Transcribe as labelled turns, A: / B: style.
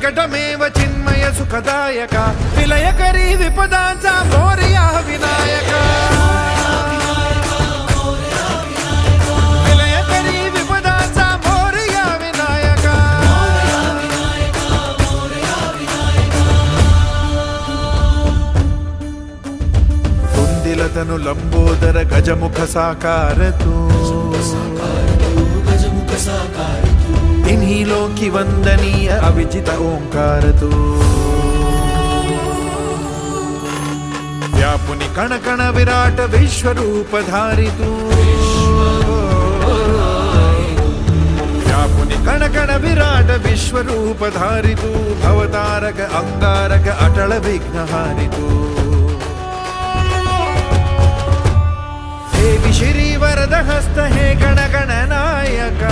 A: विकटमेव चिन्मय सुखदायक विलयकरी विपदांचा मोरया विनायक विलयकरी विपदांचा मोरया विनायक कुंदिलतनु लंबोदर गजमुख साकार तू इन्हीं लोकी वंदनीय अविजित ओंकार तू व्यापुनि कण कण विराट विश्वरूप धारी तू व्यापुनि कण कण विराट विश्वरूप धारी तू भवतारक अंगारक अटल विघ्नहारी तू देवी श्री वरद हस्त हे गण गण नायका